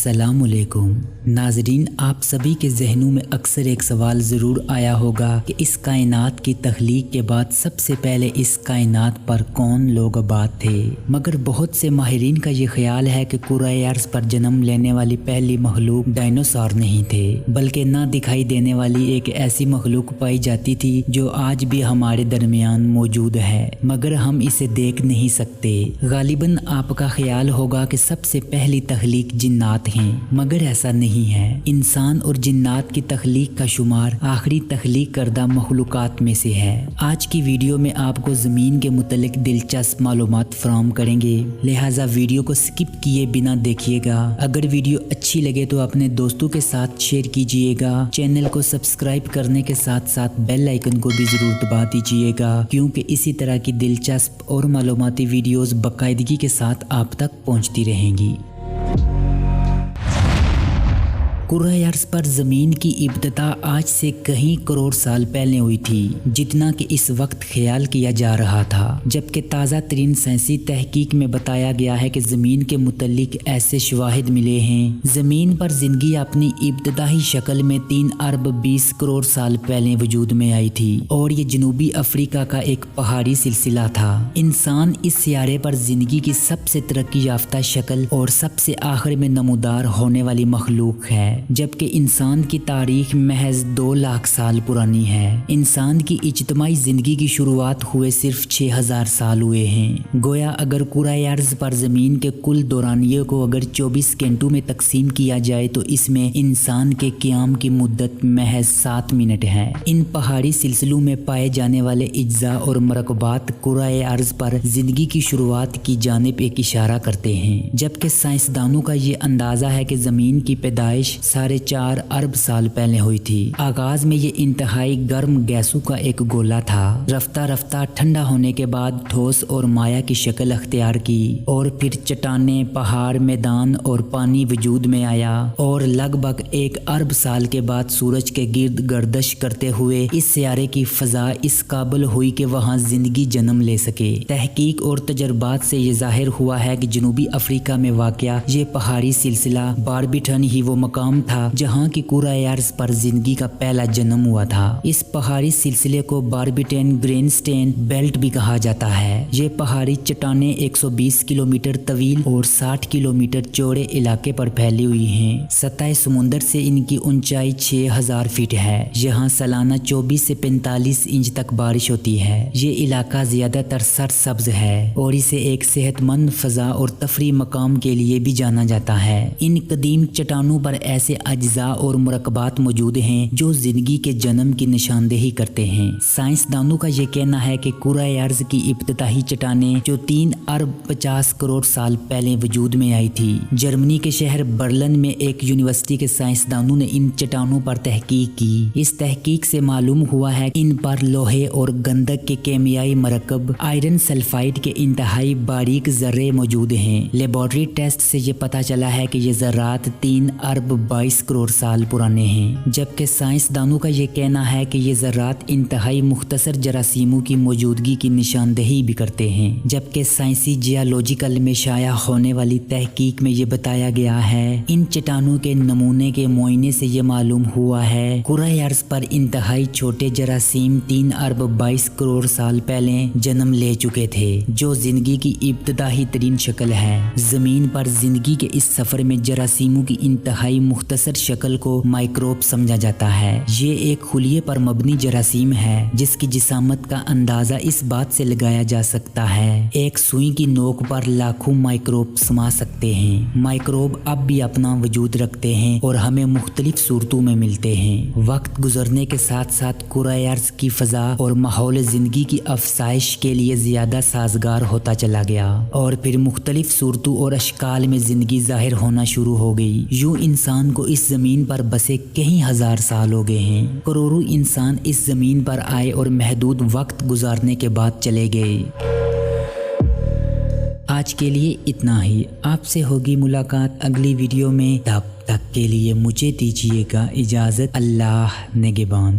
अस्सलामुअलैकुम नाजरीन, आप सभी के जहनों में अक्सर एक सवाल ज़रूर आया होगा कि इस कायनात की तख्लीक के बाद सबसे पहले इस कायनात पर कौन लोग आबाद थे। मगर बहुत से माहिरीन का ये ख्याल है कि कुराए अर्ज़ पर जन्म लेने वाली पहली मखलूक डायनासोर नहीं थे, बल्कि ना दिखाई देने वाली एक ऐसी मखलूक पाई जाती थी जो आज भी हमारे दरमियान मौजूद है, मगर हम इसे देख नहीं सकते। गालिबन आपका ख्याल होगा कि सबसे पहली तख्लीक जिन्नात हैं, मगर ऐसा नहीं है। इंसान और जिन्नात की तख्लीक का शुमार आखिरी तख्लीक करदा मखलूकात में से है। आज की वीडियो में आपको ज़मीन के मुतल्लिक दिलचस्प मालूमात फराहम करेंगे, लिहाजा वीडियो को स्किप किए बिना देखिएगा। अगर वीडियो अच्छी लगे तो अपने दोस्तों के साथ शेयर कीजिएगा। चैनल को सब्सक्राइब करने के साथ साथ बेल आइकन को भी ज़रूर दबा दीजिएगा, क्योंकि इसी तरह की दिलचस्प और मालूमाती वीडियोज़ बाकायदगी के साथ आप तक पहुँचती रहेंगी। कुराए अर्ज़ पर ज़मीन की इब्तिदा आज से कई करोड़ साल पहले हुई थी, जितना कि इस वक्त ख्याल किया जा रहा था। जबकि ताज़ा तरीन साइंसी तहकीक में बताया गया है कि ज़मीन के मुतल्लिक ऐसे शवाहिद मिले हैं। ज़मीन पर ज़िंदगी अपनी इब्तिदाई शक्ल में 3 अरब 20 करोड़ साल पहले वजूद में आई थी, और ये जनूबी अफ्रीका का एक पहाड़ी सिलसिला था। इंसान इस सियारे पर ज़िंदगी की सबसे तरक्की याफ्ता शक्ल और सबसे आखिर में नमूदार होने वाली मखलूक है, जबकि इंसान की तारीख महज 2 लाख साल पुरानी है। इंसान की इज्तिमाई जिंदगी की शुरुआत हुए सिर्फ 6000 साल हुए हैं। गोया अगर कुराए अर्ज़ पर ज़मीन के कुल दौरानिये को अगर 24 घंटों में तकसीम किया जाए तो इसमें इंसान के क़याम की मुद्दत महज 7 मिनट है। इन पहाड़ी सिलसिलों में पाए जाने वाले इज्जा और मरकबात कुराए अर्ज़ पर ज़िंदगी की शुरुआत की जानिब एक इशारा करते हैं, जबकि साइंसदानों का ये अंदाज़ा है कि ज़मीन की पैदाइश 4.5 अरब साल पहले हुई थी। आगाज में ये इंतहाई गर्म गैसों का एक गोला था। रफ्ता रफ्ता ठंडा होने के बाद ठोस और माया की शक्ल अख्तियार की, और फिर चट्टाने, पहाड़, मैदान और पानी वजूद में आया, और लगभग 1 अरब साल के बाद सूरज के गिर्द गर्दश करते हुए इस सियारे की फजा इस काबिल हुई कि वहाँ जिंदगी जन्म ले सके। तहकीक और तजर्बात से ये जाहिर हुआ है कि जनूबी अफ्रीका में वाक़या ये पहाड़ी सिलसिला बारबिटन ही वो मकाम था जहाँ की कुराए अर्ज़ पर जिंदगी का पहला जन्म हुआ था। इस पहाड़ी सिलसिले को बारबिटन ग्रेनस्टेन बेल्ट भी कहा जाता है। ये पहाड़ी चट्टानें 120 किलोमीटर तवील और 60 किलोमीटर चौड़े इलाके पर फैली हुई हैं। सतह समुंदर से इनकी ऊंचाई 6000 फीट है। यहाँ सालाना 24 से 45 इंच तक बारिश होती है। ये इलाका ज्यादातर सरसब्ज है और इसे एक सेहतमंद फजा और तफरी मकाम के लिए भी जाना जाता है। इन कदीम चट्टानों पर ऐसे अज्जा और मुरक्कबात मौजूद हैं जो जिंदगी के जन्म की निशानदेही करते हैं। साइंसदानों का ये कहना है कि कुराए अर्ज़ की इब्तिदाई चट्टानें जो 3 अरब 50 करोड़ साल पहले वजूद में आई थी। जर्मनी के शहर बर्लिन में एक यूनिवर्सिटी के साइंसदानों ने इन चट्टानों पर तहकीक की। इस तहकीक से मालूम हुआ है इन पर लोहे और गंधक के केमियाई मरकब आयरन सल्फाइड के इंतहाई बारीक जर्रे मौजूद हैं। लेबोरेटरी टेस्ट से ये पता चला है कि ये ज़र्रात 3 अरब 22 करोड़ साल पुराने हैं, जबकि साइंसदानों का ये कहना है कि ये ज़र्रात इंतहाई मुख्तसर जरासीमों की मौजूदगी की निशानदेही भी करते हैं। जबकि साइंसी जियोलॉजिकल में शाया होने वाली तहकीक में ये बताया गया है इन चट्टानों के नमूने के मुआयने से ये मालूम हुआ है कुराए अर्ज़ पर इंतहाई छोटे जरासीम 3 अरब 22 करोड़ साल पहले जन्म ले चुके थे, जो जिंदगी की इब्तिदाई तरीन शक्ल है। जमीन पर जिंदगी के इस सफर में जरासीमों की इंतहाई मुख्तसर शक्ल को माइक्रोब समझा जाता है। ये एक खुलिये पर मबनी जरासीम है जिसकी जिसामत का अंदाजा इस बात से लगाया जा सकता है एक सुई की नोक पर लाखों माइक्रोब समा सकते हैं। माइक्रोब अब भी अपना वजूद रखते हैं और हमें मुख्तलिफ सूरतों में मिलते हैं। वक्त गुजरने के साथ साथ कुराए अर्ज़ की फजा और माहौल जिंदगी की अफसाइश के लिए ज्यादा साजगार होता चला गया, और फिर मुख्तलिफ सूरतों और अशकाल में जिंदगी जाहिर होना शुरू हो गई। यूं इंसान को इस जमीन पर बसे कई हजार साल हो गए हैं। करोड़ों इंसान इस जमीन पर आए और महदूद वक्त गुजारने के बाद चले गए। आज के लिए इतना ही। आपसे होगी मुलाकात अगली वीडियो में। तब तक के लिए मुझे दीजिएगा इजाज़त। अल्लाह निगहबान।